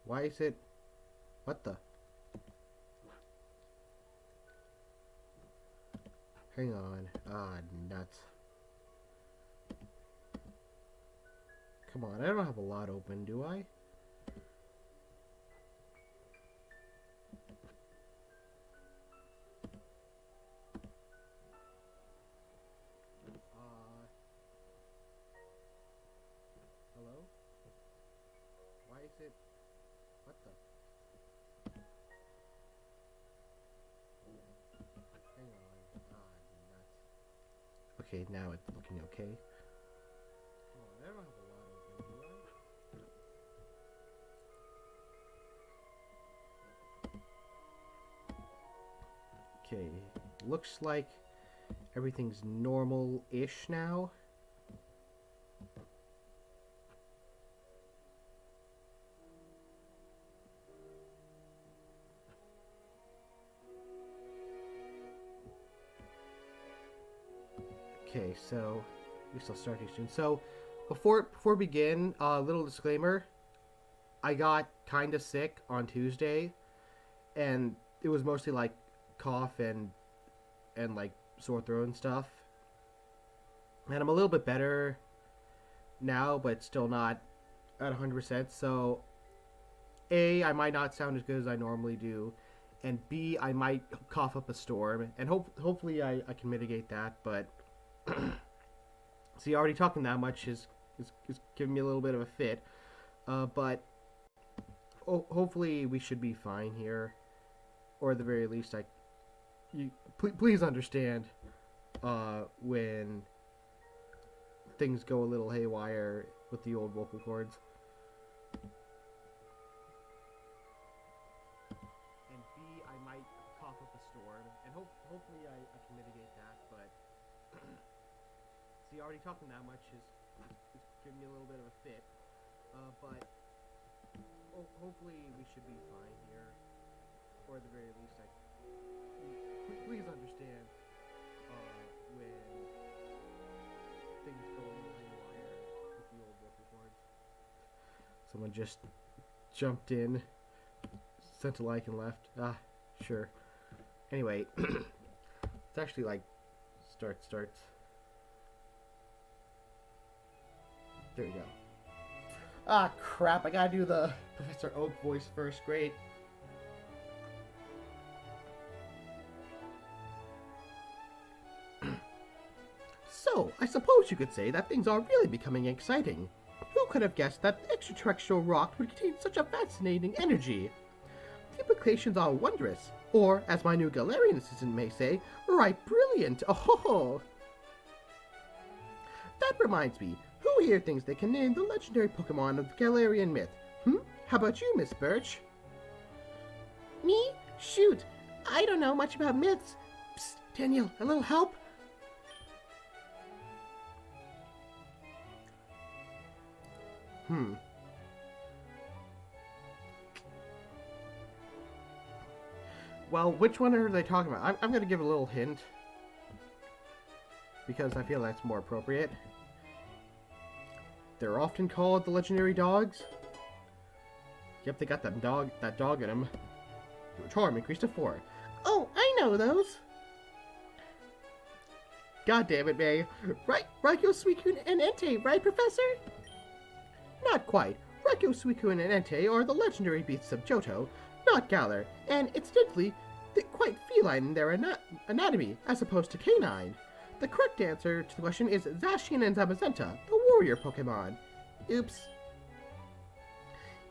Why is it... What the... Hang on. Ah, nuts. Come on, I don't have a lot open, do I? Hello? Why is it... What the... Hang on. Ah, nuts. Okay, now it's looking okay. Come on, I don't have a lot open, do I? Okay, looks like everything's normal-ish now. Okay, so we still starting soon. So before we begin, little disclaimer: I got kind of sick on Tuesday, and it was mostly like cough and like sore throat and stuff. And I'm a little bit better now, but still not at 100%. So A, I might not sound as good as I normally do, and B, I might cough up a storm, and hopefully I can mitigate that, but see, already talking that much is giving me a little bit of a fit, but hopefully we should be fine here, or at the very least, please understand when things go a little haywire with the old vocal cords. And B, I might cough up a storm, and hopefully I can mitigate that, but see, already talking that much is giving me a little bit of a fit, but hopefully we should be fine here, or at the very least, please understand when things go a little haywire with the old vocal cords. Someone just jumped in, sent a like and left. Ah, sure. Anyway, it's actually like starts. There you go. Ah, crap, I gotta do the Professor Oak voice first. Great. So, I suppose you could say that things are really becoming exciting. Who could have guessed that extraterrestrial rock would contain such a fascinating energy? The implications are wondrous, or, as my new Galarian assistant may say, right brilliant. Oh! That reminds me, who here thinks they can name the legendary Pokemon of the Galarian myth? How about you, Miss Birch? Me? Shoot, I don't know much about myths. Psst, Daniel, a little help? Well, which one are they talking about? I'm going to give a little hint, because I feel that's more appropriate. They're often called the legendary dogs. Yep, they got that dog in them. Your charm increased to 4. Oh, I know those. God damn it, May. Right, Raikou, Suicune, and Entei, right, Professor? Not quite. Raikou, Suicune, and Entei are the legendary beasts of Johto, not Galar, and incidentally, they're quite feline in their anatomy, as opposed to canine. The correct answer to the question is Zacian and Zamazenta, the warrior Pokemon. Oops.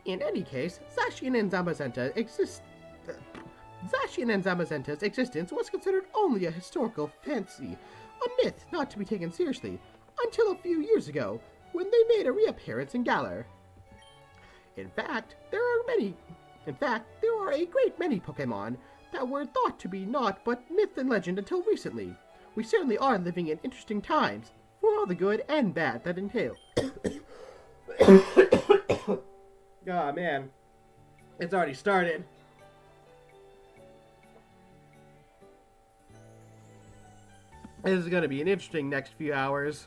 In any case, Zacian and Zamazenta's existence was considered only a historical fantasy, a myth not to be taken seriously, until a few years ago, when they made a reappearance in Galar. In fact, there are a great many Pokemon that were thought to be naught but myth and legend until recently. We certainly are living in interesting times, for all the good and bad that entail. Ah, man. It's already started. This is going to be an interesting next few hours.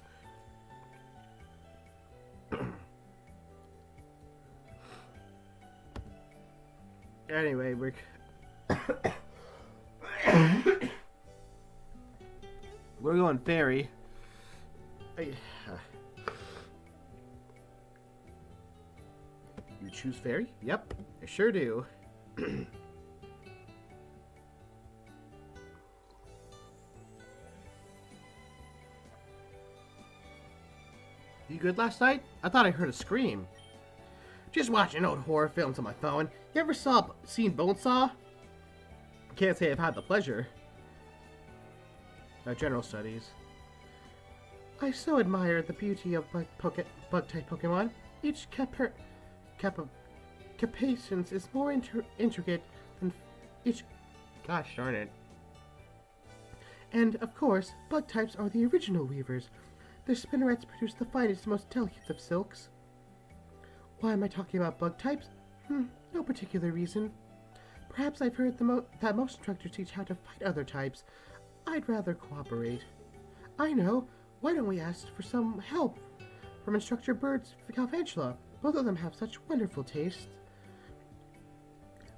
Anyway, we're we're going fairy. You choose fairy? Yep, I sure do. You good last night? I thought I heard a scream. Just watching old horror films on my phone. You ever seen Bonesaw? Can't say I've had the pleasure. General studies. I so admire the beauty of bug-type Pokemon. Each capacience is more intricate than each... Gosh darn it. And, of course, bug types are the original weavers. Their spinnerets produce the finest, most delicate of silks. Why am I talking about bug types? No particular reason. Perhaps I've heard that most instructors teach how to fight other types. I'd rather cooperate. I know. Why don't we ask for some help from Instructor Bird's Calvantula? Both of them have such wonderful tastes.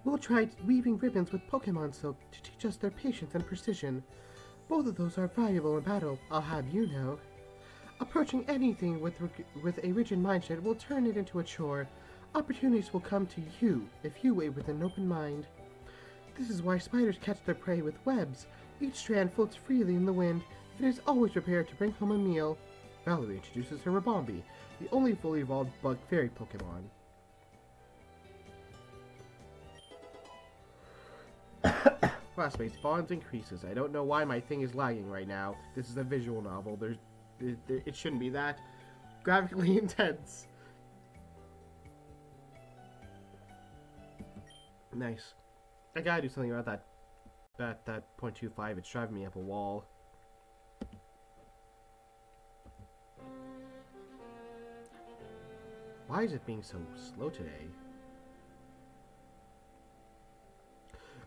We'll try weaving ribbons with Pokemon silk to teach us their patience and precision. Both of those are valuable in battle, I'll have you know. Approaching anything with a rigid mindset will turn it into a chore. Opportunities will come to you if you wait with an open mind. This is why spiders catch their prey with webs. Each strand floats freely in the wind and is always prepared to bring home a meal. Valerie introduces her Rabombi, the only fully evolved bug fairy Pokemon. Classmates, bonds increases. I don't know why my thing is lagging right now. This is a visual novel. It shouldn't be that graphically intense. Nice. I gotta do something about that 0.25. It's driving me up a wall. Why is it being so slow today?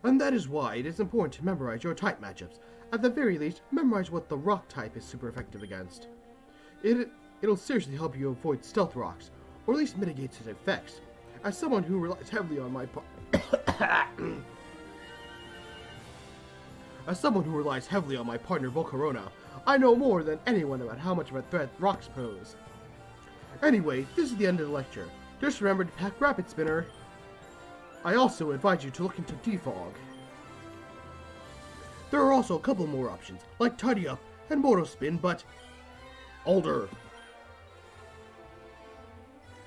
And that is why it is important to memorize your type matchups. At the very least, memorize what the rock type is super effective against. It'll seriously help you avoid stealth rocks, or at least mitigate its effects. As someone who relies heavily on my partner Volcarona, I know more than anyone about how much of a threat rocks pose. Anyway, this is the end of the lecture. Just remember to pack Rapid Spinner. I also advise you to look into Defog. There are also a couple more options, like Tidy Up and Moto Spin, but... older.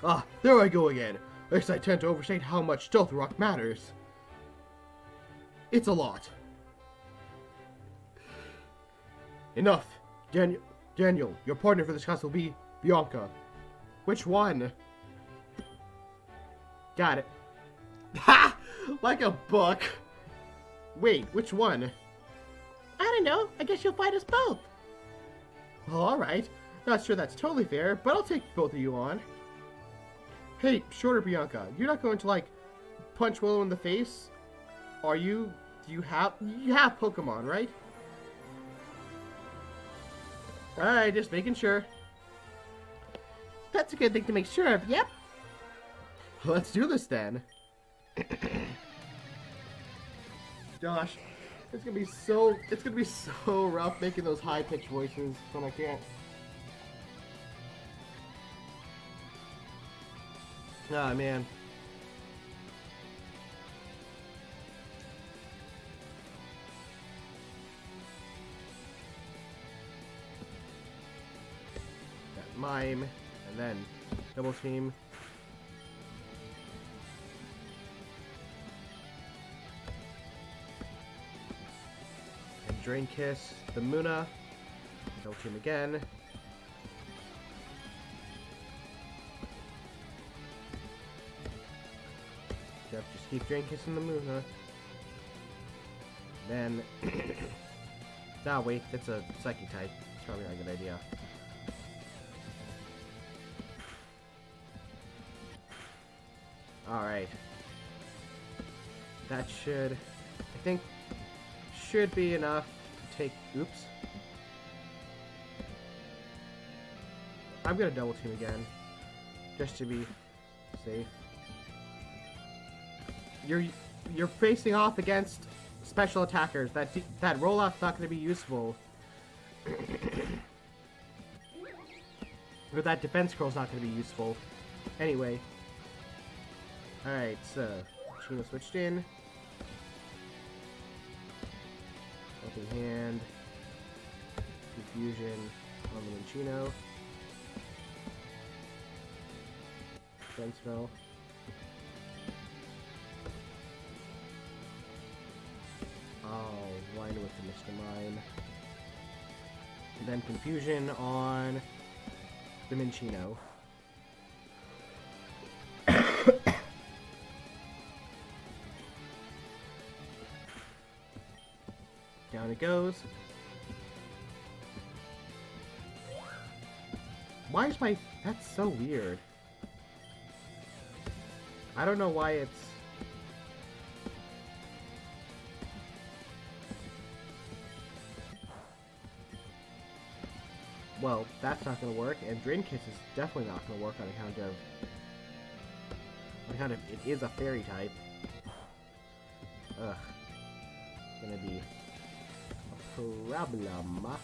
Ah, there I go again. I guess I tend to overstate how much Stealth Rock matters. It's a lot. Enough. Daniel, your partner for this class will be Bianca. Which one? Got it. Ha! Like a book. Wait, which one? I don't know. I guess you'll fight us both. Well, alright. Not sure that's totally fair, but I'll take both of you on. Hey, Shorter Bianca, you're not going to, like, punch Willow in the face? Are you? You have Pokemon, right? Alright, just making sure. That's a good thing to make sure of, yep. Let's do this then. Gosh, it's gonna be so rough making those high-pitched voices when I can't. Ah, man. Got Mime, and then Double Team. And Drain Kiss, the Muna. Double Team again. Yep, just keep Drain Kissing the Muna. Then... nah, wait, that's a Psychic type. It's probably not a good idea. Alright. That should, I think, should be enough to take, oops. I'm gonna double team again, just to be safe. you're facing off against special attackers. That rollout's not going to be useful. Or that defense scroll's not going to be useful. Anyway. Alright, so Chino switched in. Helping hand. Confusion on the Chino. Defense spell. Oh, line with the Mr. Mime. And then confusion on the Minchino. Down it goes. Why is my... That's so weird. I don't know why it's... Well, that's not going to work, and Drain Kiss is definitely not going to work on account of it is a fairy type. Ugh. Gonna be a problem.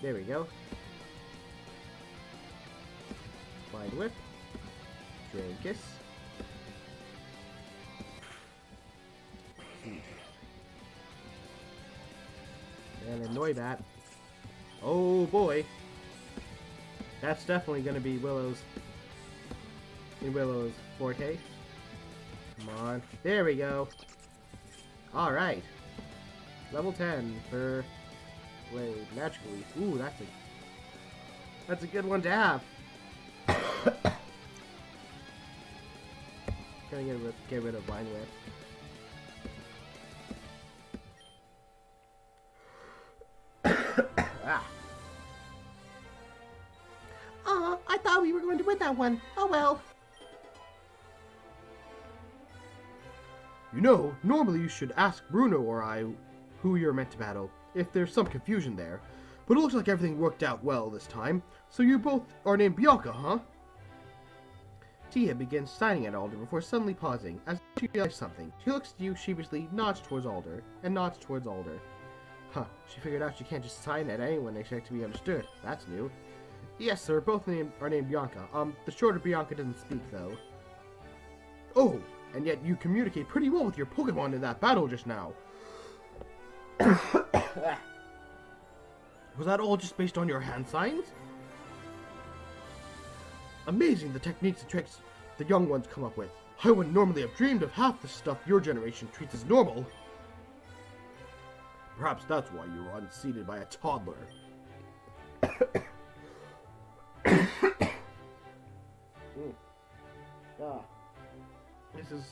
There we go. Blind Whip. Drain Kiss. And annoy that. Oh boy. That's definitely going to be Willow's forte. Come on. There we go. Alright. Level 10 for Blade. Magical Leaf. Ooh, that's a good one to have. Gonna get rid of Blind Whip. I thought we were going to win that one. Oh well. You know, normally you should ask Bruno or I who you're meant to battle, if there's some confusion there. But it looks like everything worked out well this time. So you both are named Bianca, huh? Tia begins signing at Alder before suddenly pausing, as she realizes something. She looks at you sheepishly, nods towards Alder, and nods towards Alder. Huh, she figured out she can't just sign at anyone and expect to be understood. That's new. Yes, sir, both are named Bianca. The shorter Bianca doesn't speak, though. Oh, and yet you communicate pretty well with your Pokemon in that battle just now. Was that all just based on your hand signs? Amazing the techniques and tricks the young ones come up with. I wouldn't normally have dreamed of half the stuff your generation treats as normal. Perhaps that's why you were unseated by a toddler. This is...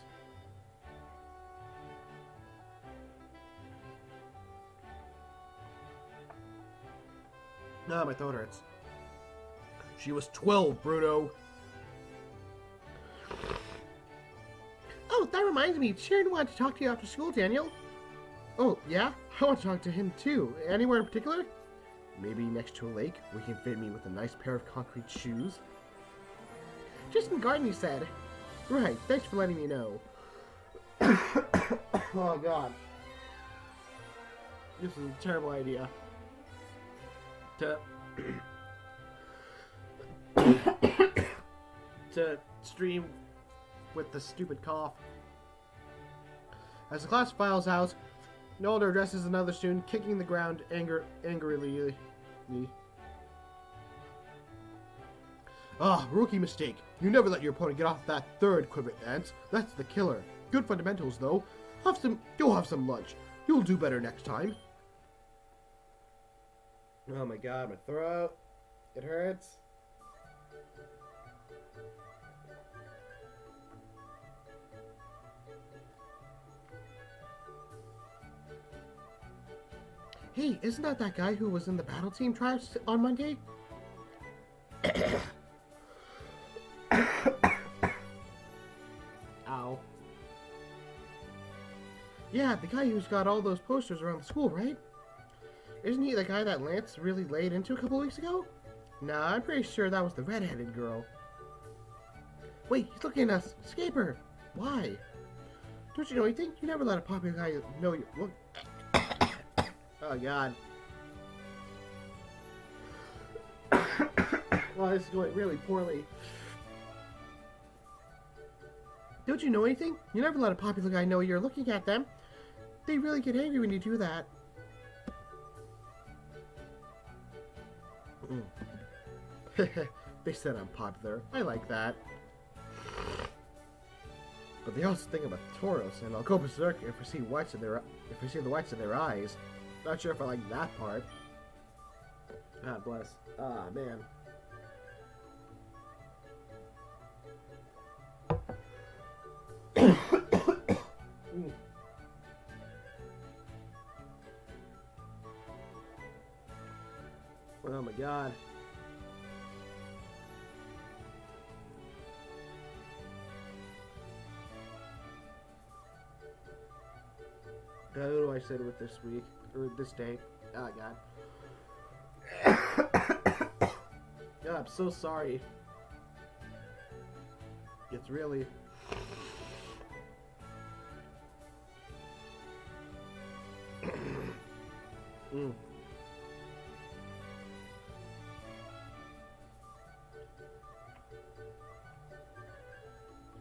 my throat hurts. She was 12, Bruno. Oh, that reminds me. Sharon wanted to talk to you after school, Daniel. Oh, yeah? I want to talk to him, too. Anywhere in particular? Maybe next to a lake, where he can fit me with a nice pair of concrete shoes. Just in the garden, he said. Right, thanks for letting me know. Oh, God. This is a terrible idea. To stream with the stupid cough. As the class files out, Nolder addresses another student, kicking the ground angrily. Ah, rookie mistake. You never let your opponent get off that third quiver dance. That's the killer. Good fundamentals, though. You'll have some lunch. You'll do better next time. Oh my god, my throat. It hurts. Hey, isn't that guy who was in the battle team trials on Monday? Ow. Yeah, the guy who's got all those posters around the school, right? Isn't he the guy that Lance really laid into a couple weeks ago? Nah, I'm pretty sure that was the red-headed girl. Wait, he's looking at us. Escaper. Why? Don't you know anything? You never let a popular guy know you. Look. Oh, God. Well, this is going really poorly. Don't you know anything? You never let a popular guy know you're looking at them. They really get angry when you do that. They said I'm popular. I like that. But they also think I'm a Taurus, and I'll go berserk if I see the whites of their eyes. Not sure if I like that part. God bless. Ah, man. Oh my God. Who do I say with this week or this day? Oh God. God, I'm so sorry. It's really.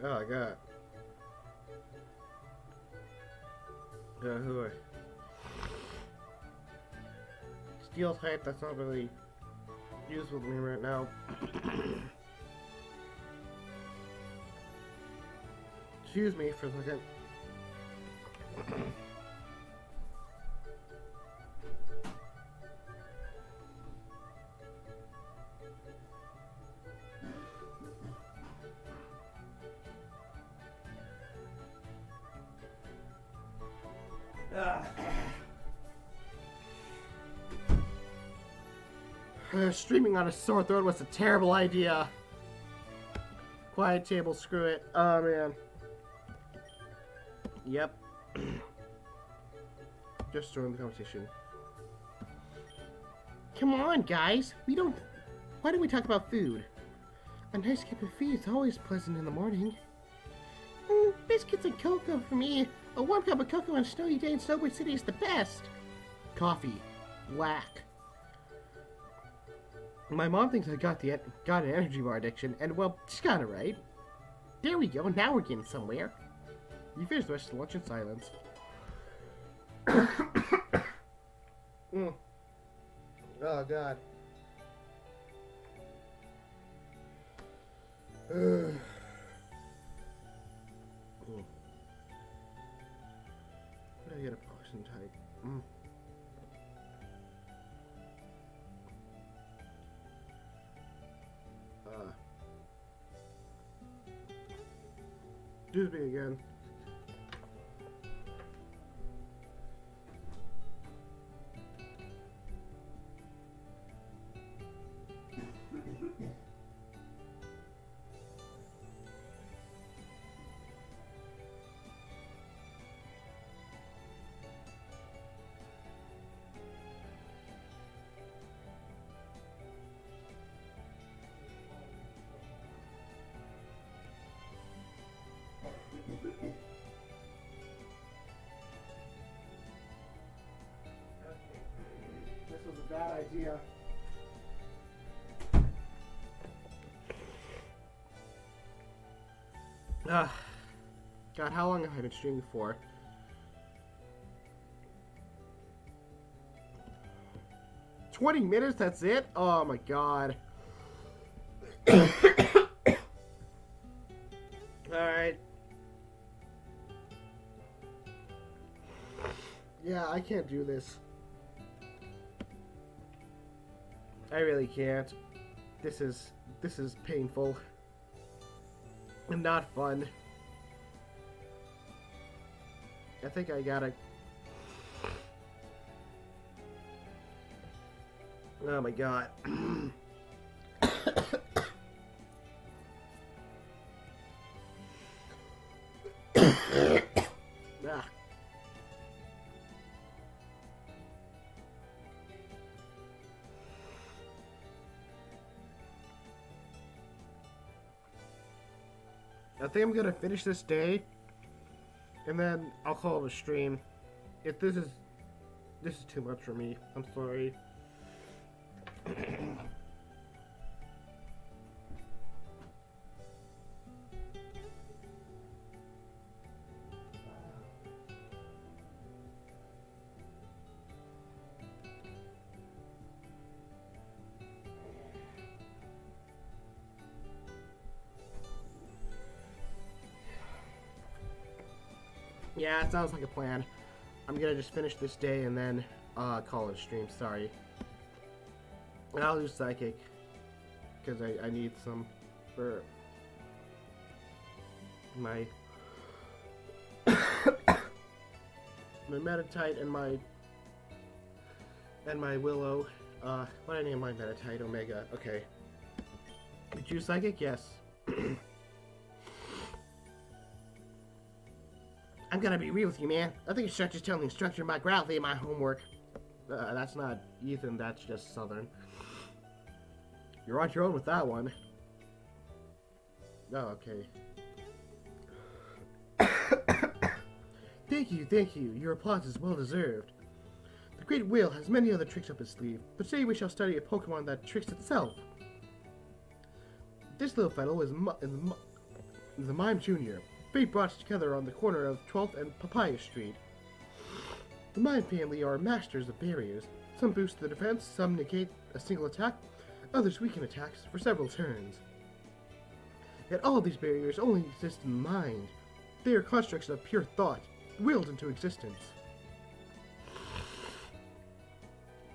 Oh God. Who are steel type? That's not really useful to me right now. Excuse me for a second. Streaming on a sore throat was a terrible idea. Quiet table, screw it. Oh man. Yep. Just join the conversation. Come on, guys. Why don't we talk about food? A nice cup of tea is always pleasant in the morning. Biscuits and cocoa for me. A warm cup of cocoa on a snowy day in Snowboard City is the best. Coffee. Black. My mom thinks I got an energy bar addiction, and well, she's kinda right. There we go, now we're getting somewhere. You finished the rest of the lunch in silence. Oh, God. I get a poison type. Excuse me again. This was a bad idea. God, how long have I been streaming for? $20, that's it? Oh my God. Alright. Yeah, I can't do this. I really can't. This is painful. And not fun. I think I gotta... Oh my God. Ah. I think I'm gonna finish this day, and then I'll call it a stream. If this is too much for me, I'm sorry. Yeah, it sounds like a plan. I'm gonna just finish this day and then call it a stream. Sorry. And I'll do psychic because I need some for my my Metatite and my Willow. What I name my Metatite? Omega. Okay. Did you psychic? Yes. I'm gonna be real with you, man. I think it's just telling the instructor my gravity in my homework. That's not Ethan, that's just Southern. You're on your own with that one. Oh, okay. Thank you. Your applause is well deserved. The Great Whale has many other tricks up his sleeve, but today we shall study a Pokemon that tricks itself. This little fellow is a Mime Jr. Fate brought us together on the corner of 12th and Papaya Street. The Mime family are masters of barriers. Some boost the defense, some negate a single attack, others weaken attacks for several turns. Yet all of these barriers only exist in the mind. They are constructs of pure thought, willed into existence.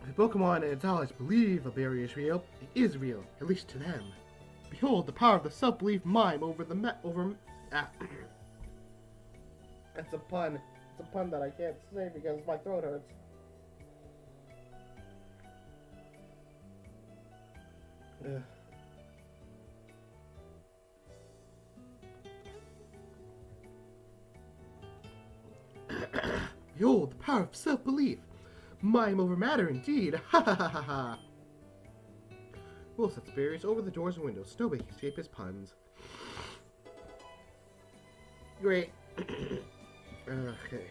If Pokemon and its allies believe a barrier is real, it is real, at least to them. Behold the power of the self-belief Mime over the That's a pun. It's a pun that I can't say because my throat hurts. Behold the power of self-belief. Mime over matter indeed. Ha ha ha ha ha. Will set the barriers over the doors and windows. Nobody can escape his puns. Great. Okay.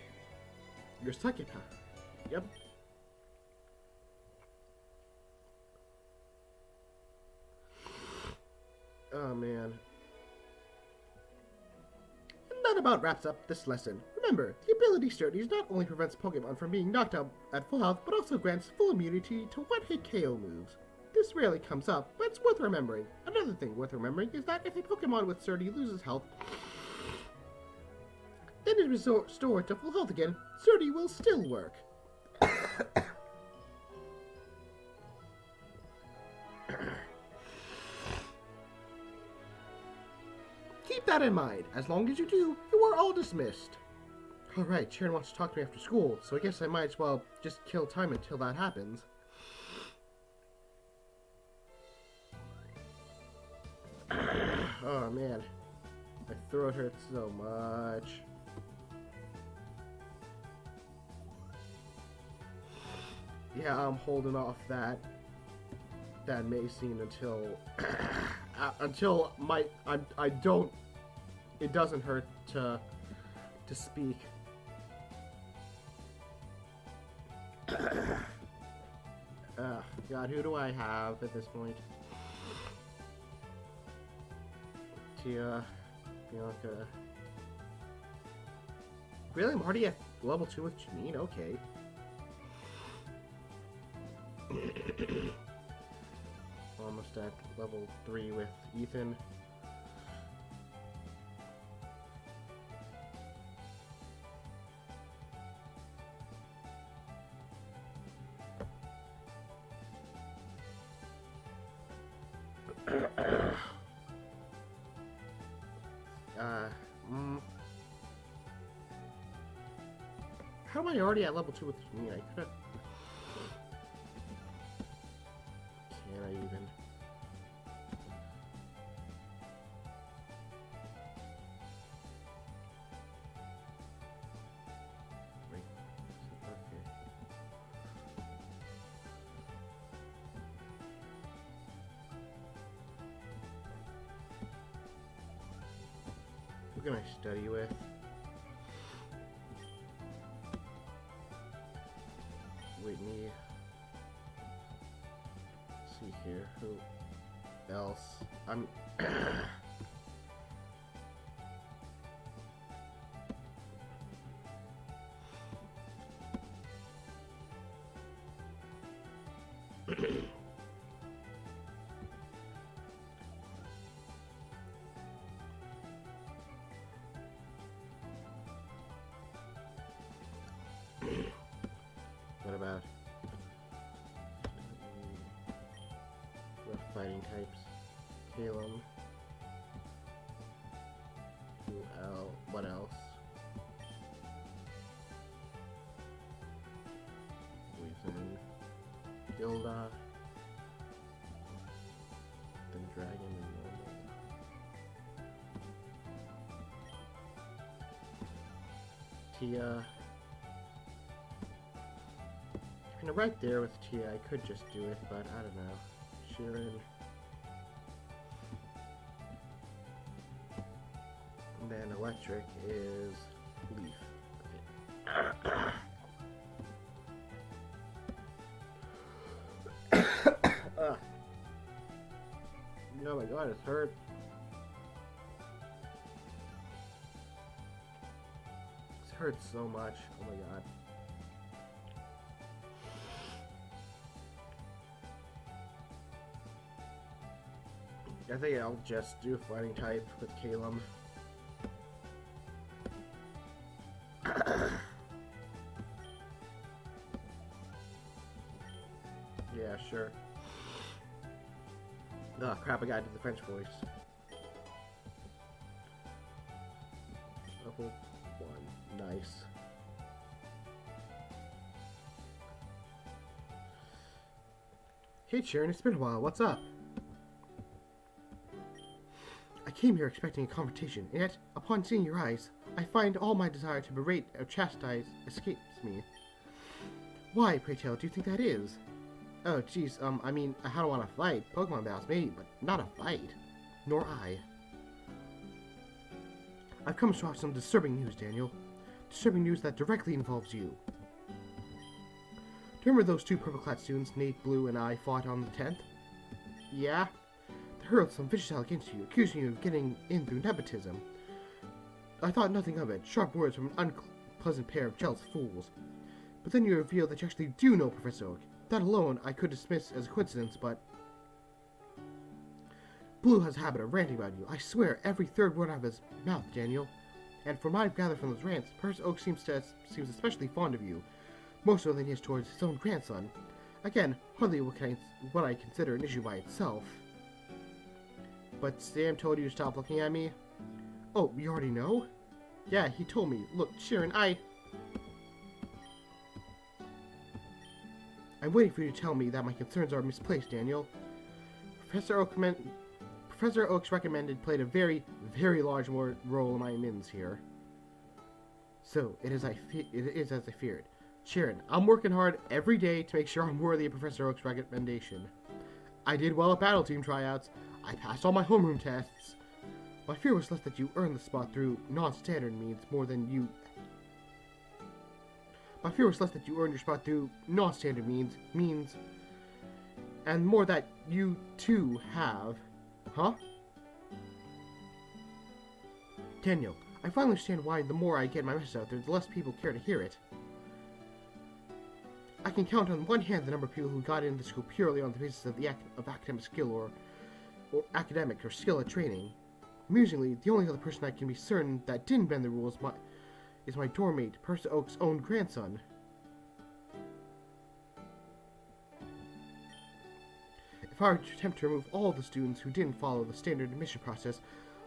You're psychic, huh? Yep. Oh, man. And that about wraps up this lesson. Remember, the ability Sturdies not only prevents Pokemon from being knocked out at full health, but also grants full immunity to one-hit KO moves. This rarely comes up, but it's worth remembering. Another thing worth remembering is that if a Pokemon with Sturdy loses health, then it is restored to full health again, Sturdy will still work. Keep that in mind. As long as you do, you are all dismissed. Alright, Sharon wants to talk to me after school, so I guess I might as well just kill time until that happens. Oh man, my throat hurts so much. Yeah, I'm holding off that Macine until until it doesn't hurt to speak. God, who do I have at this point? Tia, Bianca. Really? I'm already at level 2 with Janine? Okay. Almost at level 3 with Ethan. How am I already at level 2 with Janine? I could've... Can I even... Wait. Okay. can I study with? Whitney. Let's see here. Who else? I'm. What about rough fighting types? Calum. What else? We've Gilda. Then Dragon and Normal. Tia. Right there with Tia, I could just do it, but I don't know. Sharon. And then electric is Leaf. Okay. Oh my god, it's hurt. It hurts so much. Oh my god. I think I'll just do fighting type with Calum. Yeah, sure. Oh crap, I gotta do the French voice. Level 1. Nice. Hey Sharon, it's been a while. What's up? I came here expecting a confrontation, and yet, upon seeing your eyes, I find all my desire to berate or chastise escapes me. Why, pray tell, do you think that is? Oh, jeez, I mean, I don't want to fight. Pokemon battles, maybe, but not a fight. Nor I. I've come across some disturbing news, Daniel. Disturbing news that directly involves you. Do you remember those two purple-clad students, Nate, Blue, and I, fought on the 10th? Yeah? They hurled some vicious allegations to you, accusing you of getting in through nepotism. I thought nothing of it, sharp words from an unpleasant pair of jealous fools. But then you revealed that you actually do know Professor Oak. That alone I could dismiss as a coincidence, but... Blue has a habit of ranting about you. I swear, every third word out of his mouth, Daniel. And from what I've gathered from those rants, Professor Oak seems especially fond of you, more so than he is towards his own grandson. Again, hardly what I consider an issue by itself. But Sam told you to stop looking at me? Oh, you already know? Yeah, he told me. Look, Sharon, I'm waiting for you to tell me that my concerns are misplaced, Daniel. Professor Oak's recommended played a very, very large role in my amends here. So, it is as I feared. Sharon, I'm working hard every day to make sure I'm worthy of Professor Oak's recommendation. I did well at battle team tryouts. I passed all my homeroom tests. My fear was less that you earned the spot through non-standard means more than you... My fear was less that you earned your spot through non-standard means, and more that you, too, have... Huh? Daniel, I finally understand why the more I get my message out there, the less people care to hear it. I can count on one hand the number of people who got into school purely on the basis of academic skill or academic or skill at training. Amusingly, the only other person I can be certain that didn't bend the rules is my dorm mate, Professor Oak's own grandson. If I were to attempt to remove all the students who didn't follow the standard admission process,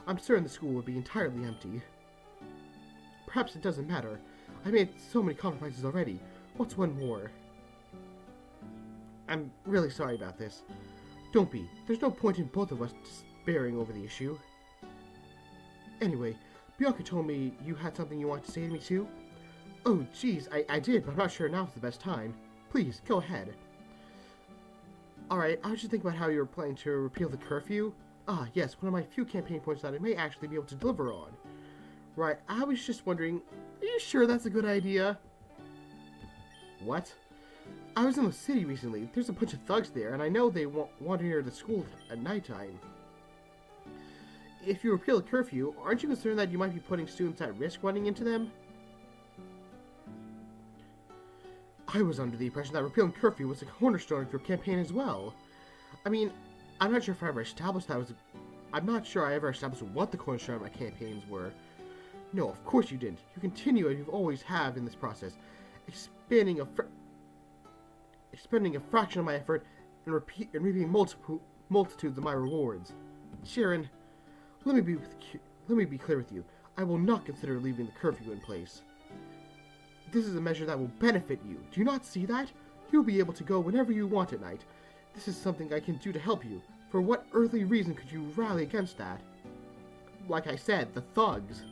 I'm certain the school would be entirely empty. Perhaps it doesn't matter. I made so many compromises already. What's one more? I'm really sorry about this. Don't be. There's no point in both of us despairing over the issue. Anyway, Bianca told me you had something you wanted to say to me too? Oh, geez, I did, but I'm not sure now's the best time. Please, go ahead. Alright, I was just thinking about how you were planning to repeal the curfew. Ah, yes, one of my few campaign points that I may actually be able to deliver on. Right, I was just wondering, are you sure that's a good idea? What? I was in the city recently. There's a bunch of thugs there, and I know they wander near the school at nighttime. If you repeal the curfew, aren't you concerned that you might be putting students at risk running into them? I was under the impression that repealing curfew was a cornerstone of your campaign as well. I mean, I'm not sure if I ever established that was... I'm not sure I ever established what the cornerstone of my campaigns were. No, of course you didn't. You continue as you always have in this process, expending a fraction of my effort and reaping multitudes of my rewards. Sharon, let me be clear with you. I will not consider leaving the curfew in place. This is a measure that will benefit you. Do you not see that? You'll be able to go whenever you want at night. This is something I can do to help you. For what earthly reason could you rally against that? Like I said, the thugs.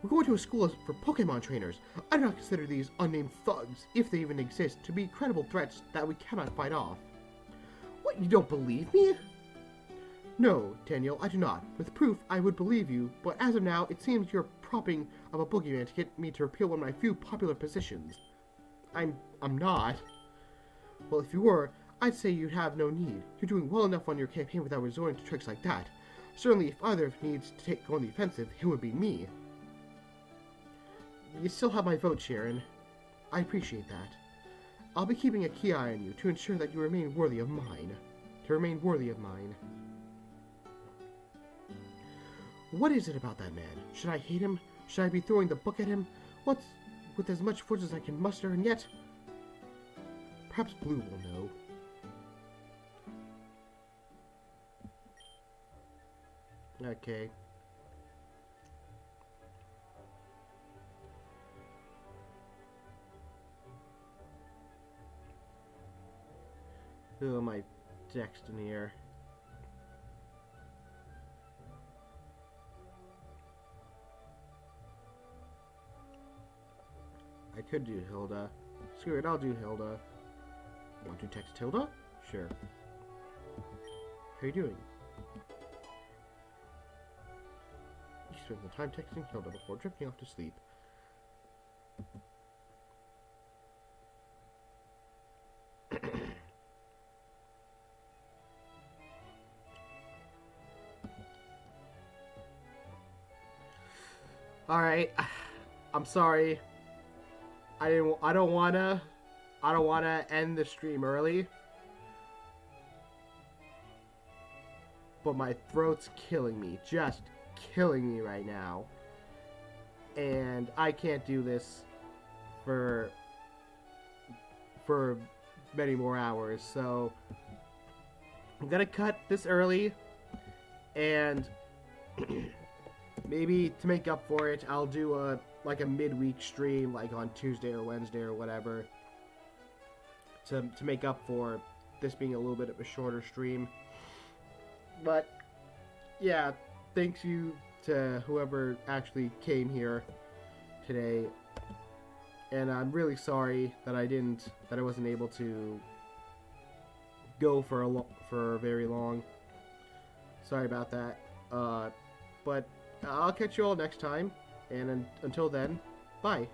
We're going to a school for Pokemon trainers. I do not consider these unnamed thugs, if they even exist, to be credible threats that we cannot fight off. What, you don't believe me? No, Daniel, I do not. With proof, I would believe you, but as of now, it seems you're propping up a boogeyman to get me to repeal one of my few popular positions. I'm not. Well, if you were, I'd say you'd have no need. You're doing well enough on your campaign without resorting to tricks like that. Certainly, if either needs to go on the offensive, it would be me. You still have my vote, Sharon. I appreciate that. I'll be keeping a key eye on you to ensure that you remain worthy of mine. What is it about that man? Should I hate him? Should I be throwing the book at him? What's with as much force as I can muster, and yet... Perhaps Blue will know. Okay. Who am I texting here? I could do Hilda. Screw it, I'll do Hilda. Want to text Hilda? Sure. How are you doing? You spent the time texting Hilda before drifting off to sleep. Alright. I'm sorry. I don't wanna end the stream early. But my throat's killing me. Just killing me right now. And I can't do this for many more hours. So I'm gonna cut this early, and maybe to make up for it, I'll do a midweek stream, like on Tuesday or Wednesday or whatever, to make up for this being a little bit of a shorter stream. But yeah, thanks you to whoever actually came here today, and I'm really sorry that I wasn't able to go for very long. Sorry about that. But I'll catch you all next time, and until then, bye.